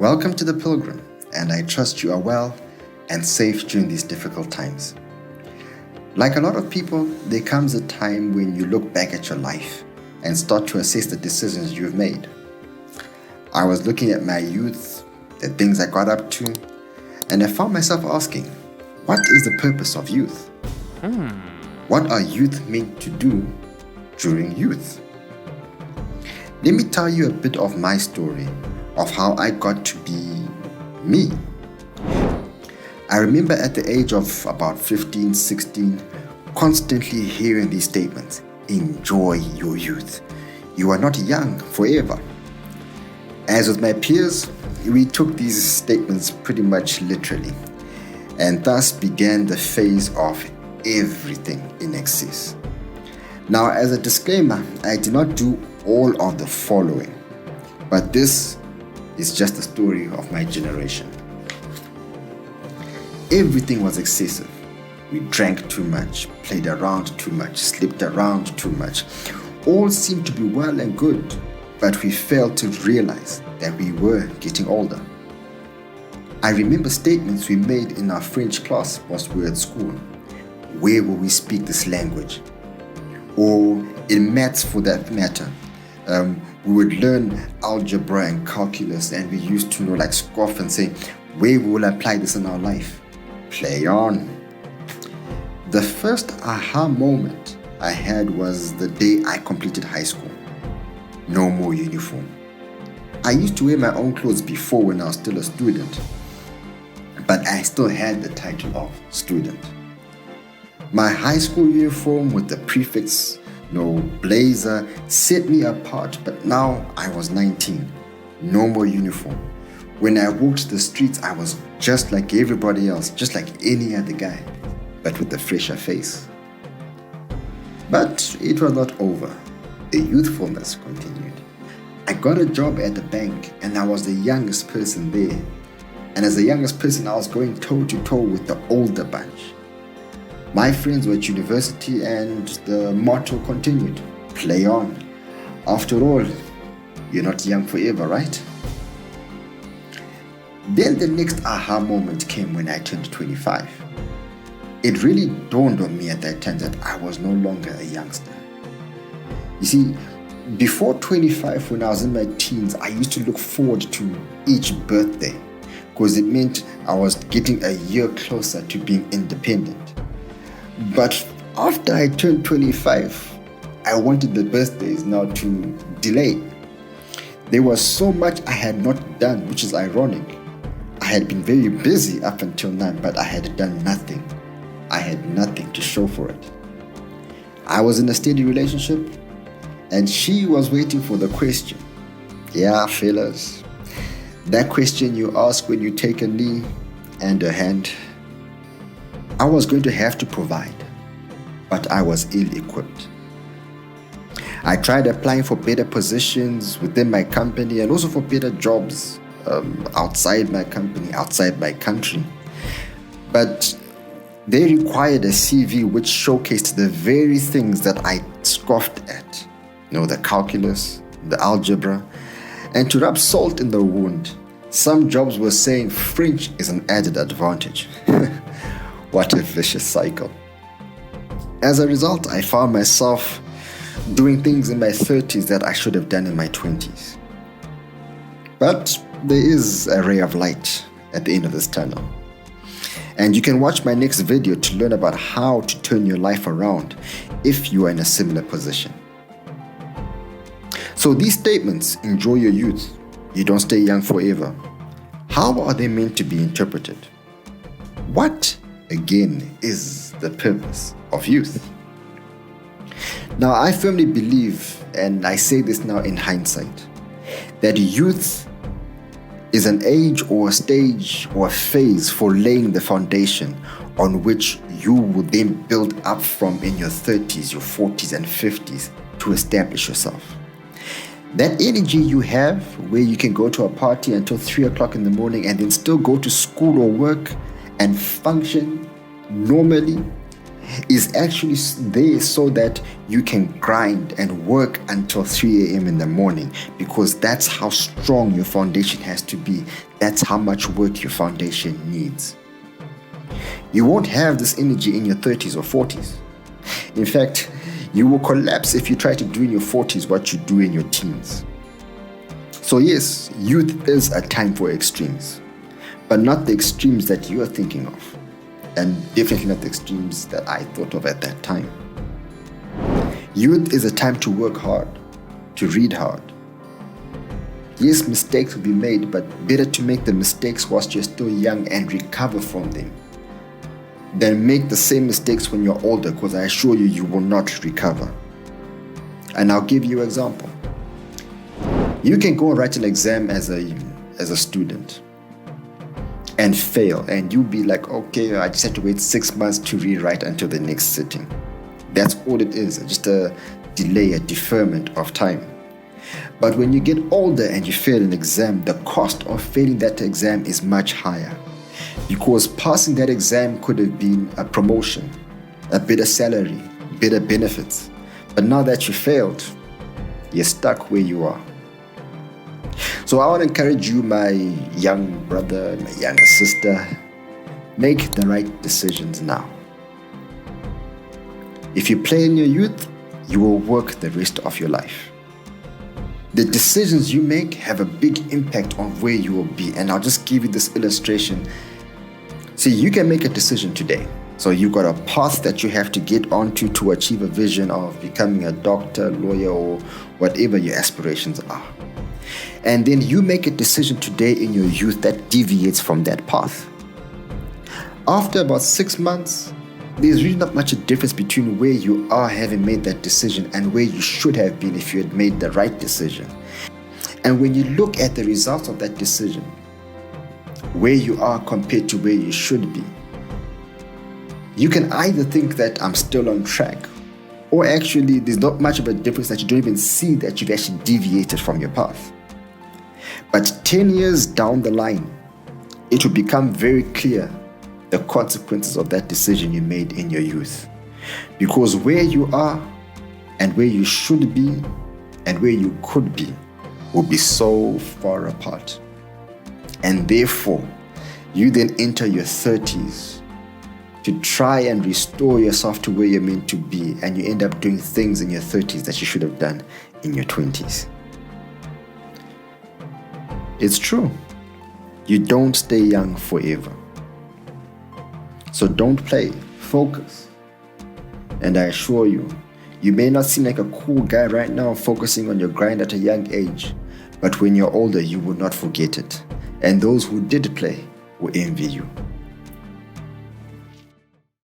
Welcome to The Pilgrim, and I trust you are well and safe during these difficult times. Like a lot of people, there comes a time when you look back at your life and start to assess the decisions you've made. I was looking at my youth, the things I got up to, and I found myself asking, what is the purpose of youth? What are youth meant to do during youth? Let me tell you a bit of my story of how I got to be me. I remember at the age of about 15, 16, constantly hearing these statements: enjoy your youth. You are not young forever. As with my peers, we took these statements pretty much literally, and thus began the phase of everything in excess. Now, as a disclaimer, I did not do all of the following, but this is just the story of my generation. Everything was excessive. We drank too much, played around too much, slept around too much. All seemed to be well and good, but we failed to realize that we were getting older. I remember statements we made in our French class whilst we were at school. Where will we speak this language? Or in maths for that matter. We would learn algebra and calculus, and we used to scoff and say, where will we apply this in our life? Play on. The first aha moment I had was the day I completed high school. No more uniform. I used to wear my own clothes before when I was still a student, but I still had the title of student. My high school uniform with the prefix blazer set me apart, but now I was 19. No more uniform. When I walked the streets, I was just like everybody else, just like any other guy, but with a fresher face. But it was not over. The youthfulness continued. I got a job at the bank, and I was the youngest person there. And as the youngest person, I was going toe to toe with the older bunch. My friends were at university, and the motto continued: play on. After all, you're not young forever, right? Then the next aha moment came when I turned 25. It really dawned on me at that time that I was no longer a youngster. You see, before 25, when I was in my teens, I used to look forward to each birthday because it meant I was getting a year closer to being independent. But after I turned 25, I wanted the birthdays now to delay. There was so much I had not done, which is ironic. I had been very busy up until now, but I had done nothing. I had nothing to show for it. I was in a steady relationship, and she was waiting for the question. Yeah, fellas, that question you ask when you take a knee and a hand. I was going to have to provide, but I was ill-equipped. I tried applying for better positions within my company and also for better jobs outside my company, outside my country. But they required a CV which showcased the very things that I scoffed at. The calculus, the algebra. And to rub salt in the wound, some jobs were saying French is an added advantage. What a vicious cycle. As a result, I found myself doing things in my 30s that I should have done in my 20s. But there is a ray of light at the end of this tunnel. And you can watch my next video to learn about how to turn your life around if you are in a similar position. So these statements, enjoy your youth, you don't stay young forever, how are they meant to be interpreted? What, again, is the purpose of youth? Now, I firmly believe, and I say this now in hindsight, that youth is an age or a stage or a phase for laying the foundation on which you will then build up from in your 30s, your 40s, and 50s to establish yourself. That energy you have where you can go to a party until 3 o'clock in the morning and then still go to school or work and function normally, is actually there so that you can grind and work until 3 a.m. in the morning, because that's how strong your foundation has to be. That's how much work your foundation needs. You won't have this energy in your 30s or 40s. In fact, you will collapse if you try to do in your 40s what you do in your teens. So yes, youth is a time for extremes, but not the extremes that you are thinking of, and definitely not the extremes that I thought of at that time. Youth is a time to work hard, to read hard. Yes, mistakes will be made, but better to make the mistakes whilst you're still young and recover from them than make the same mistakes when you're older, because I assure you, you will not recover. And I'll give you an example. You can go and write an exam as a student and fail, and you'll be like, okay, I just have to wait 6 months to rewrite until the next sitting. That's all it is, just a delay, a deferment of time. But when you get older and you fail an exam, the cost of failing that exam is much higher, because passing that exam could have been a promotion, a better salary, better benefits. But now that you failed, you're stuck where you are. So I want to encourage you, my young brother, my younger sister, make the right decisions now. If you play in your youth, you will work the rest of your life. The decisions you make have a big impact on where you will be. And I'll just give you this illustration. See, you can make a decision today. So you've got a path that you have to get onto to achieve a vision of becoming a doctor, lawyer, or whatever your aspirations are. And then you make a decision today in your youth that deviates from that path. After about 6 months, there's really not much a difference between where you are having made that decision and where you should have been if you had made the right decision. And when you look at the results of that decision, where you are compared to where you should be, you can either think that I'm still on track, or actually there's not much of a difference, that you don't even see that you've actually deviated from your path. But 10 years down the line, it will become very clear the consequences of that decision you made in your youth. Because where you are and where you should be and where you could be will be so far apart. And therefore, you then enter your 30s to try and restore yourself to where you're meant to be, and you end up doing things in your 30s that you should have done in your 20s. It's true. You don't stay young forever. So don't play, focus. And I assure you, you may not seem like a cool guy right now focusing on your grind at a young age, but when you're older, you will not forget it. And those who did play will envy you.